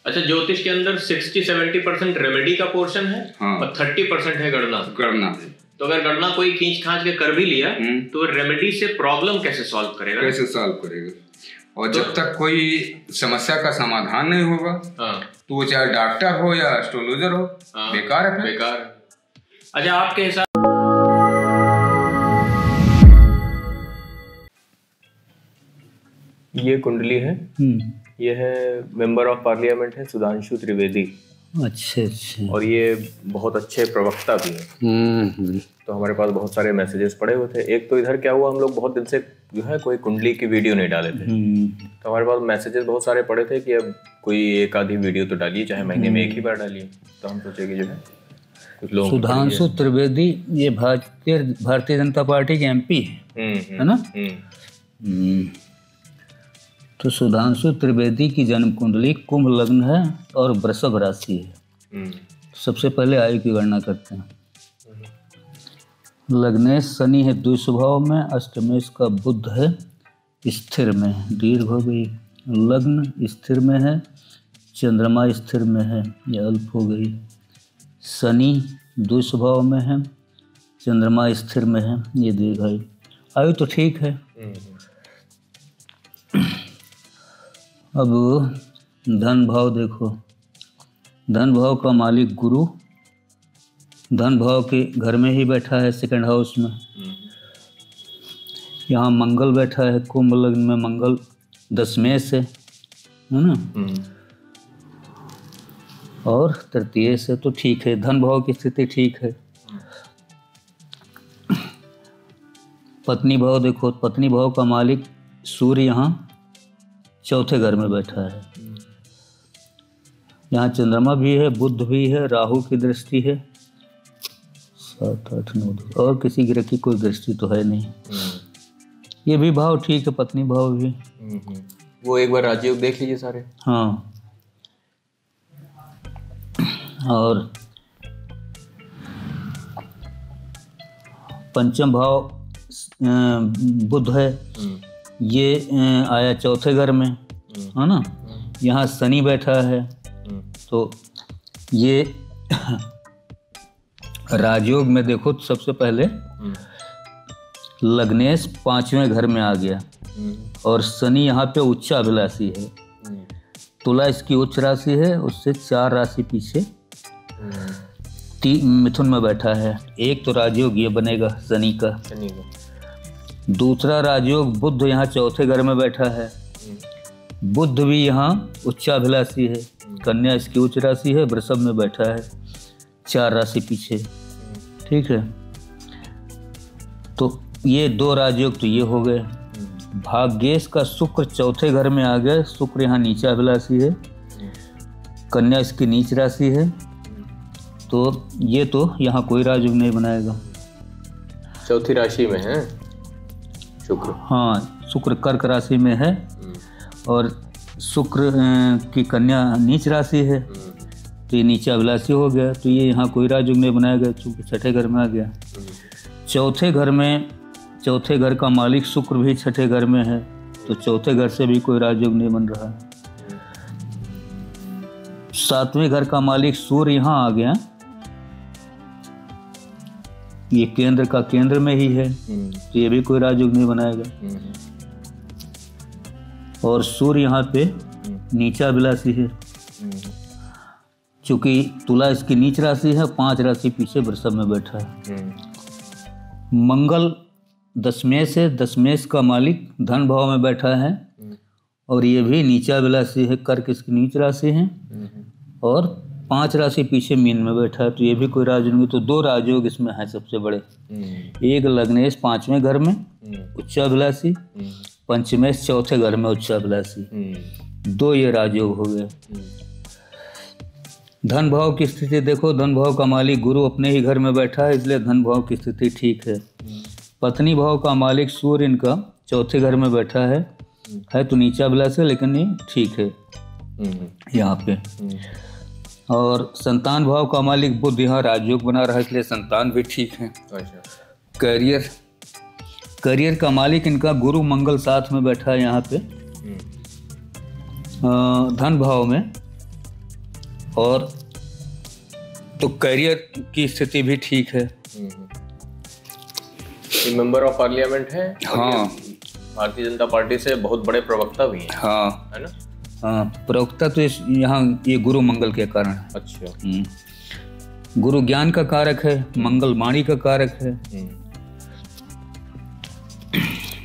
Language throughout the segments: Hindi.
अच्छा, ज्योतिष के अंदर 60-70% रेमेडी का पोर्शन है। हाँ। और 30% है गणना। तो अगर गणना कोई खींच खांच के कर भी लिया तो रेमेडी से प्रॉब्लम कैसे सॉल्व करेगा? और जब तक कोई समस्या का समाधान नहीं होगा तो वो चाहे डॉक्टर हो या एस्ट्रोलॉजर हो, बेकार है। बेकार। अच्छा, आपके हिसाब ये कुंडली है, ये है मेंबर ऑफ पार्लियामेंट है सुधांशु त्रिवेदी। अच्छा अच्छा। और ये बहुत अच्छे प्रवक्ता भी हैं। तो हमारे पास बहुत सारे मैसेजेस पड़े हुए थे। एक तो इधर क्या हुआ, हम लोग बहुत दिन से जो है कोई कुंडली की वीडियो नहीं डाले थे, तो हमारे पास मैसेजेस बहुत सारे पड़े थे कि अब कोई एक आधी वीडियो तो डालिए, चाहे महीने में एक ही बार डालिए। तो हम सोचे कि जो है कुछ लोग। सुधांशु त्रिवेदी ये भारतीय जनता पार्टी के MP है ना। तो सुधांशु त्रिवेदी की जन्म कुंडली कुंभ लग्न है और वृषभ राशि है। सबसे पहले आयु की गणना करते हैं। लग्नेश शनि है द्विष भाव में, अष्टमेश का बुध है स्थिर में, दीर्घ हो गई। लग्न स्थिर में है, चंद्रमा स्थिर में है, यह अल्प हो गई। शनि द्विष भाव में है, चंद्रमा स्थिर में है, ये दीर्घ। आयु तो ठीक है। अब धन भाव देखो, धन भाव का मालिक गुरु धन भाव के घर में ही बैठा है, सेकंड हाउस में। यहाँ मंगल बैठा है, कुंभ लग्न में मंगल दशमेश है ना, और तृतीय से तो ठीक है, धन भाव की स्थिति ठीक है। पत्नी भाव देखो, पत्नी भाव का मालिक सूर्य यहाँ चौथे घर में बैठा है। यहाँ चंद्रमा भी है, बुध भी है, राहु की दृष्टि है 7, 8, 9, 10, और किसी ग्रह की कोई दृष्टि तो है नहीं। ये भी भाव ठीक है, पत्नी भाव भी। वो एक बार राजयोग देख लीजिए सारे। हाँ। और पंचम भाव बुध है, ये आया चौथे घर में है ना। यहाँ शनि बैठा है, तो ये राजयोग में देखो तो सबसे पहले लग्नेश 5वें घर में आ गया, और शनि यहाँ पे उच्चाभिलाषी है। तुला इसकी उच्च राशि है, उससे 4 राशि पीछे मिथुन में बैठा है। एक तो राजयोग ये बनेगा शनि का। दूसरा राजयोग बुध यहाँ चौथे घर में बैठा है। बुध भी यहाँ उच्चाभिलाषी है, कन्या इसकी उच्च राशि है, वृषभ में बैठा है 4 राशि पीछे। ठीक है, तो ये 2 राजयोग तो ये हो गए। भाग्येश का शुक्र चौथे घर में आ गया, शुक्र यहाँ नीचाभिलाषी है, कन्या इसकी नीच राशि है, तो ये तो यहाँ कोई राजयोग नहीं बनाएगा। चौथी राशि में है शुक्र। हाँ, शुक्र कर्क राशि में है, और शुक्र की कन्या नीच राशि है, तो ये नीचाभिलाषी हो गया, तो ये यहाँ कोई राजयोग नहीं बनाएगा क्योंकि छठे घर में आ गया। चौथे घर का मालिक शुक्र भी छठे घर में है, तो चौथे घर से भी कोई राजयोग नहीं बन रहा। 7वें घर का मालिक सूर्य यहाँ आ गया, ये केंद्र का केंद्र में ही है, तो ये भी कोई राजयोग नहीं बनाएगा। और सूर्य यहाँ पे नीचाभिलाषी है, चूंकि तुला इसकी नीच राशि है, 5 राशि पीछे वृषभ में बैठा है। मंगल दशमेश है, दशमेश का मालिक धन भाव में बैठा है, और ये भी नीचाभिलाषी है, कर्क इसकी नीच राशि है, और 5 राशि पीछे मीन में बैठा है, तो ये भी कोई राजयोग नहीं। तो 2 राजयोग इसमें है सबसे बड़े। एक लग्नेश 5वें घर में उच्चाभिलाषी, पंचमेश चौथे घर में उच्चाभिलाषी, 2 ये राजयोग हो गए। धन भाव की स्थिति देखो, धन भाव का मालिक गुरु अपने ही घर में बैठा है, इसलिए धन भाव की स्थिति ठीक है। पत्नी भाव का मालिक सूर्य इनका चौथे घर में बैठा है तो नीचाभिलाषी, लेकिन ये ठीक है यहाँ पे। और संतान भाव का मालिक बुध यहाँ राजयोग बना रहा है, इसलिए संतान भी ठीक है। करियर करियर का मालिक इनका गुरु मंगल साथ में बैठा है यहाँ पे धन भाव में, और तो करियर की स्थिति भी ठीक है। ये मेंबर ऑफ पार्लियामेंट है। हाँ, भारतीय जनता पार्टी से बहुत बड़े प्रवक्ता भी हैं। हाँ है ना। हाँ, प्रवक्ता तो यहाँ ये गुरु मंगल के कारण है। अच्छा। गुरु ज्ञान का कारक है, मंगल वाणी का कारक है।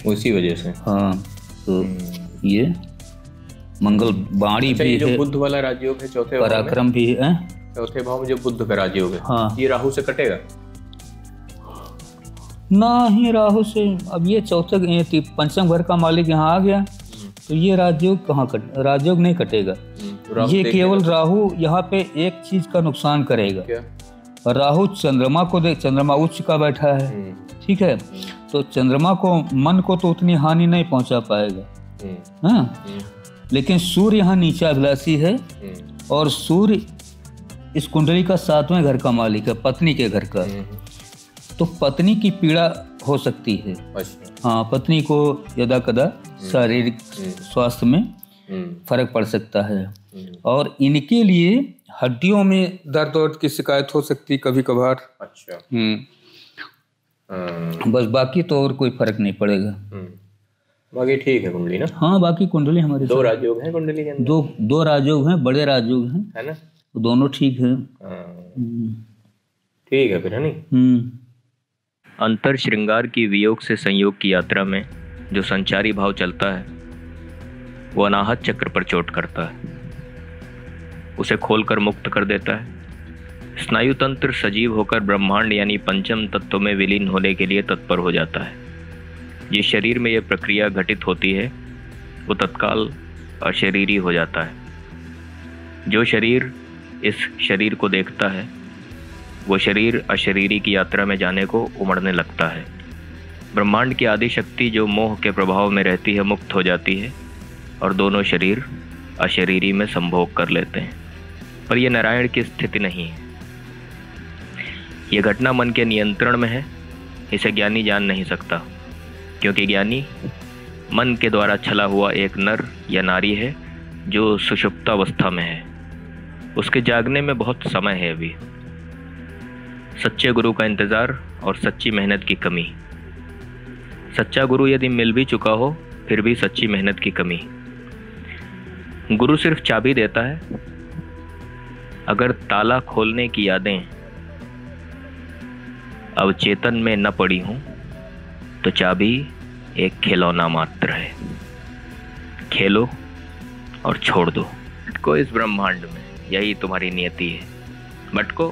उसी वजह से। हाँ, तो ये मंगल वाणी भी जो है, बुद्ध वाला राजयोग है चौथे पराक्रम भी है। चौथे भाव में जो बुद्ध का राजयोग है, हाँ, ये राहु से कटेगा ना ही राहु से। अब ये चौथे पंचम घर का मालिक यहाँ आ गया तो ये राजयोग कहाँ राजयोग नहीं कटेगा। ये केवल राहु यहाँ पे एक चीज का नुकसान करेगा। क्या? राहु चंद्रमा को चंद्रमा उच्च का बैठा है, ठीक है, तो चंद्रमा को मन को तो उतनी हानि नहीं पहुंचा पाएगा। हाँ, लेकिन सूर्य यहाँ नीचा अभिलाषी है, और सूर्य इस कुंडली का 7वें घर का मालिक है, पत्नी के घर का। तो पत्नी की पीड़ा हो सकती है। हाँ, पत्नी को यदा कदा शारीरिक स्वास्थ्य में फर्क पड़ सकता है, और इनके लिए हड्डियों में दर्द वर्द की शिकायत हो सकती है कभी कभार। अच्छा। बस बाकी तो और कोई फर्क नहीं पड़ेगा। बाकी ठीक है कुंडली ना। हाँ, बाकी कुंडली हमारी 2 राजयोग हैं कुंडली के अंदर। दो राजयोग हैं, बड़े राजयोग हैं, है ना, तो दोनों ठीक है। ठीक है फिर, है नहीं। अंतर श्रृंगार की वियोग से संयोग की यात्रा में जो संचारी भाव चलता है वो अनाहत चक्र पर चोट करता है, उसे खोलकर मुक्त कर देता है। स्नायु तंत्र सजीव होकर ब्रह्मांड यानी पंचम तत्व में विलीन होने के लिए तत्पर हो जाता है। जिस शरीर में यह प्रक्रिया घटित होती है वो तत्काल अशरीरी हो जाता है। जो शरीर इस शरीर को देखता है वो शरीर अशरीरी की यात्रा में जाने को उमड़ने लगता है। ब्रह्मांड की आदि शक्ति जो मोह के प्रभाव में रहती है मुक्त हो जाती है और दोनों शरीर अशरीरी में संभोग कर लेते हैं। पर यह नारायण की स्थिति नहीं है। यह घटना मन के नियंत्रण में है। इसे ज्ञानी जान नहीं सकता, क्योंकि ज्ञानी मन के द्वारा छला हुआ एक नर या नारी है जो सुषुप्तावस्था में है। उसके जागने में बहुत समय है अभी। सच्चे गुरु का इंतजार और सच्ची मेहनत की कमी। सच्चा गुरु यदि मिल भी चुका हो फिर भी सच्ची मेहनत की कमी। गुरु सिर्फ चाबी देता है, अगर ताला खोलने की यादें अब चेतन में न पड़ी हूं तो चाबी एक खिलौना मात्र है। खेलो और छोड़ दो। भटको इस ब्रह्मांड में, यही तुम्हारी नियति है। भटको